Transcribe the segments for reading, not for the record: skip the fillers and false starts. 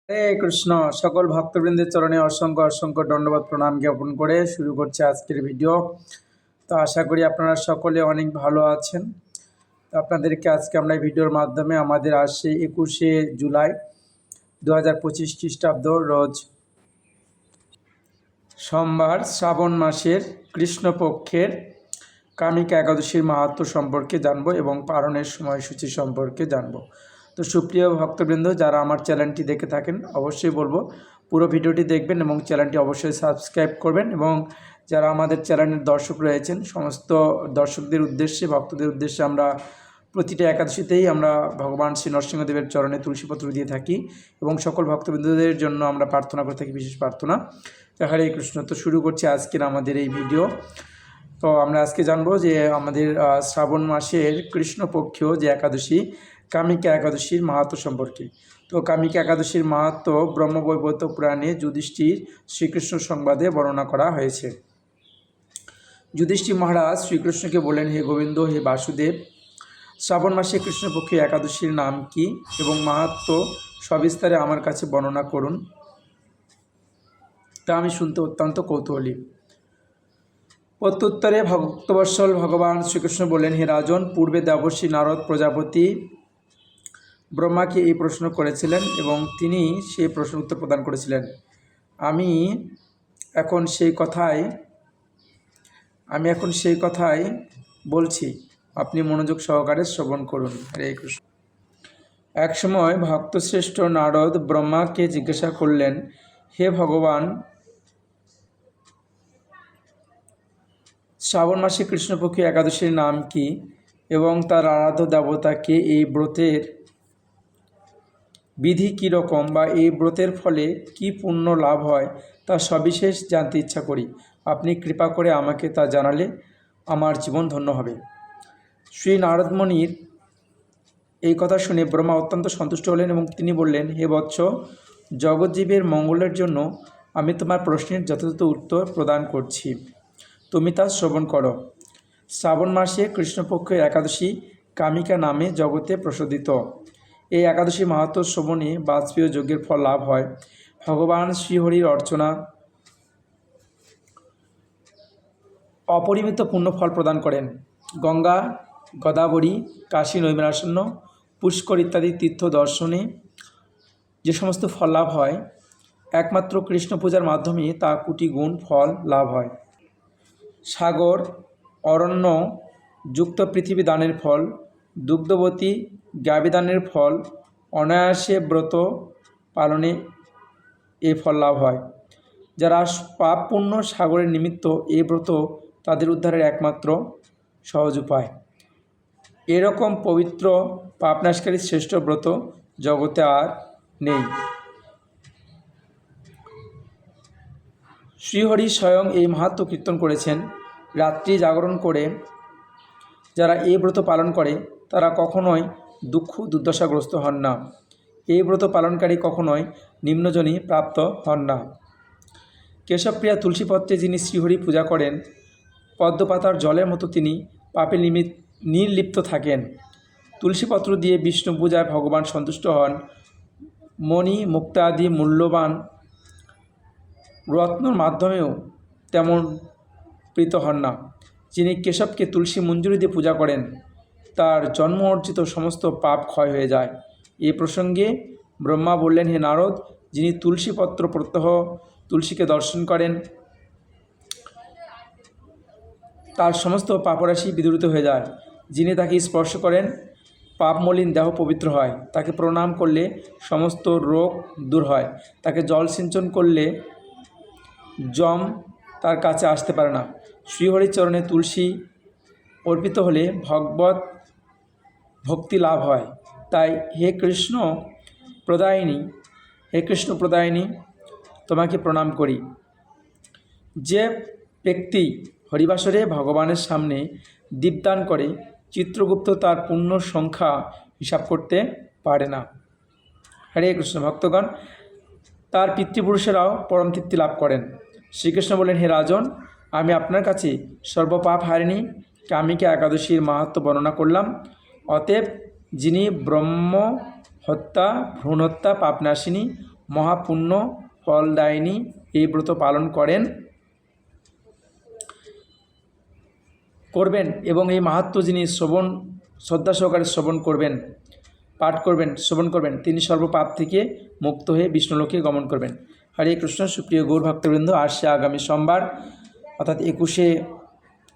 হরে কৃষ্ণ। সকল ভক্তবৃন্দের চরণে অসংখ্য অসংখ্য দণ্ডবাদ প্রণাম জ্ঞাপন করে শুরু করছে আজকের ভিডিও। তো আশা করি আপনারা সকলে অনেক ভালো আছেন। তো আপনাদেরকে আজকে আমরা এই ভিডিওর মাধ্যমে আমাদের আসছে 21শে জুলাই 2025 খ্রিস্টাব্দ রোজ সোমবার শ্রাবণ মাসের কৃষ্ণপক্ষের কামিকা একাদশীর মাহাত্ম্য সম্পর্কে জানবো এবং পালনের সময়সূচি সম্পর্কে জানবো। তো সুপ্রিয় ভক্তবৃন্দ, যারা আমার চ্যানেলটি দেখে থাকেন অবশ্যই বলবো পুরো ভিডিওটি দেখবেন এবং চ্যানেলটি অবশ্যই সাবস্ক্রাইব করবেন। এবং যারা আমাদের চ্যানেলের দর্শক রয়েছেন সমস্ত দর্শকদের উদ্দেশ্যে, ভক্তদের উদ্দেশ্যে আমরা প্রতিটা একাদশীতেই আমরা ভগবান শ্রী নরসিংহদেবের চরণে তুলসীপত্র দিয়ে থাকি এবং সকল ভক্তবৃন্দদের জন্য আমরা প্রার্থনা করে থাকি, বিশেষ প্রার্থনা। হরে কৃষ্ণ। তো শুরু করছি আজকের আমাদের এই ভিডিও। তো আমরা আজকে জানবো যে আমাদের শ্রাবণ মাসের কৃষ্ণপক্ষীয় যে একাদশী কামিকা একাদশীর মাহাত্ম্য সম্পর্কে। তো কামিকা একাদশীর মাহাত্ম্য ব্রহ্মবৈবর্ত পুরাণে যুধিষ্ঠির শ্রীকৃষ্ণ সংবাদে বর্ণনা করা হয়েছে। যুধিষ্ঠির মহারাজ শ্রীকৃষ্ণকে বলেন, হে গোবিন্দ, হে বাসুদেব, শ্রাবণ মাসে কৃষ্ণপক্ষীয় একাদশীর নাম কি এবং মাহাত্ম্য সবিস্তারে আমার কাছে বর্ণনা করুন, তা আমি শুনতে অত্যন্ত কৌতূহলী। প্রত্যুত্তরে ভক্তবৎসল ভগবান শ্রীকৃষ্ণ বললেন, হে রাজন, পূর্বে দেবর্ষি নারদ প্রজাপতি ব্রহ্মাকে এই প্রশ্ন করেছিলেন এবং তিনি সেই প্রশ্নের উত্তর প্রদান করেছিলেন। আমি এখন সেই কথাই বলছি, আপনি মনোযোগ সহকারে শ্রবণ করুন। হরে কৃষ্ণ। একসময় ভক্তশ্রেষ্ঠ নারদ ব্রহ্মাকে জিজ্ঞাসা করলেন, হে ভগবান, শ্রাবণ মাসে কৃষ্ণপক্ষী একাদশীর নাম কি এবং তার আরাধ্য দেবতাকে, এই ব্রতের বিধি কীরকম বা এই ব্রতের ফলে কি পুণ্য লাভ হয় তা সবিশেষ জানতে ইচ্ছা করি। আপনি কৃপা করে আমাকে তা জানালে আমার জীবন ধন্য হবে। শ্রী নারদমণির এই কথা শুনে ব্রহ্মা অত্যন্ত সন্তুষ্ট হলেন এবং তিনি বললেন, হে বৎস, জগজ্জীবের মঙ্গলের জন্য আমি তোমার প্রশ্নের যথাযথ উত্তর প্রদান করছি, তুমি তা শ্রবণ করো। শ্রাবণ মাসে কৃষ্ণপক্ষের একাদশী কামিকা নামে জগতে প্রসিদ্ধ। এই একাদশী মাহাত্ম্য শ্রবণে বাজপেয় যজ্ঞের ফল লাভ হয়। ভগবান শ্রীহরির অর্চনা অপরিমিত পুণ্য ফল প্রদান করেন। গঙ্গা, গোদাবরী, কাশী নৈমিষারণ্য, পুষ্কর ইত্যাদি তীর্থ দর্শনে যে সমস্ত ফল লাভ হয়, একমাত্র কৃষ্ণ পূজার মাধ্যমে তা কোটি গুণ ফল লাভ হয়। সাগর, অরণ্য যুক্ত পৃথিবী দানের ফল, দুগ্ধবতী গাভীদানের ফল, অনায়াসে ব্রত পালনে এই ফল লাভ হয়। যারা পাপ পুণ্য সাগরের নিমিত্ত এই ব্রত তাদের উদ্ধারের একমাত্র সহজ উপায়। এরকম পবিত্র পাপনাশকারী শ্রেষ্ঠ ব্রত জগতে আর নেই। শ্রীহরি স্বয়ং এই মাহাত্ম্য কীর্তন করেছেন। রাত্রি জাগরণ করে যারা এই ব্রত পালন করে তারা কখনোই দুঃখ দুর্দশাগ্রস্ত হন না। এই ব্রত পালনকারী কখনোই নিম্নজনী প্রাপ্ত হন না। কেশবপ্রিয়া তুলসীপত্রে যিনি শ্রীহরি পূজা করেন, পদ্মপাতার জলের মতো তিনি পাপে নির্লিপ্ত থাকেন। তুলসীপত্র দিয়ে বিষ্ণু পূজায় ভগবান সন্তুষ্ট হন। মণি মুক্তা আদি মূল্যবান রত্নর মাধ্যমেও তেমন প্রীত হন না। যিনি কেশবকে তুলসী মঞ্জুরি দিয়ে পূজা করেন তার জন্ম অর্জিত সমস্ত পাপ ক্ষয় হয়ে যায়। এই প্রসঙ্গে ব্রহ্মা বললেন, হে নারদ, যিনি তুলসীপত্র প্রত্যহ তুলসীকে দর্শন করেন তার সমস্ত পাপরাশি বিদূরিত হয়ে যায়। যিনি তাকে স্পর্শ করেন পাপমলিন দেহ পবিত্র হয়। তাকে প্রণাম করলে সমস্ত রোগ দূর হয়। তাকে জল সিঞ্চন করলে যম তার কাছে আসতে পারে না। শ্রীহরিচরণে তুলসী অর্পিত হলে ভগবত ভক্তি লাভ হয়। তাই হে কৃষ্ণ প্রদায়িনী তোমাকে প্রণাম করি। যে ব্যক্তি হরিবাসরে ভগবানের সামনে দীপদান করে চিত্রগুপ্ত তার পুণ্য সংখ্যা হিসাব করতে পারে না। হরে কৃষ্ণ। ভক্তগণ, তার পিতৃপুরুষেরাও পরম তৃপ্তি লাভ করেন। শ্রীকৃষ্ণ বলেন, হে রাজন, আমি আপনার কাছে সর্বপাপ হারিণী কামিকা একাদশীর মাহাত্ম্য বর্ণনা করলাম। অতএব যিনি ব্রহ্ম হত্যা, ভ্রূণ হত্যা, পাপনাশিনী মহাপুণ্য ফলদায়িনী এই ব্রত পালন করবেন এবং এই মাহাত্ম্য যিনি শ্রদ্ধা সহকারে শ্রবণ করবেন তিনি সর্বপাপ থেকে মুক্ত হয়ে বিষ্ণুলোকে গমন করবেন। হরে কৃষ্ণ। সুপ্রিয় গৌর ভক্তবৃন্দ, আসছে আগামী সোমবার অর্থাৎ 21শে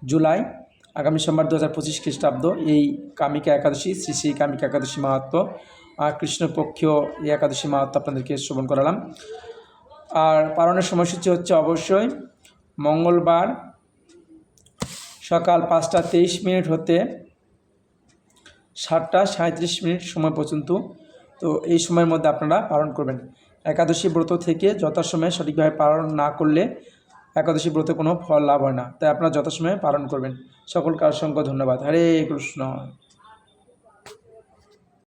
জুলাই, আগামী সোমবার 2025 খ্রিস্টাব্দ এই কামিকা একাদশী, শ্রী শ্রী কামিকা একাদশী মাহাত্ম্য আর কৃষ্ণপক্ষীয় এই একাদশী মাহাত্ম্য আপনাদেরকে শ্রবণ করালাম। আর পালনের সময়সূচি হচ্ছে অবশ্যই মঙ্গলবার সকাল 5টা 23 মিনিট হতে 7টা 37 মিনিট সময় পর্যন্ত। তো এই সময়ের মধ্যে আপনারা পালন করবেন। একাদশী ব্রত থেকে যথাসময়ে সঠিকভাবে পালন না করলে একাদশী ব্রতে কোনো ফল লাভ হয় না, তাই আপনারা যথাসময়ে পালন করবেন। সকলকে অসংখ্য ধন্যবাদ। হরে কৃষ্ণ।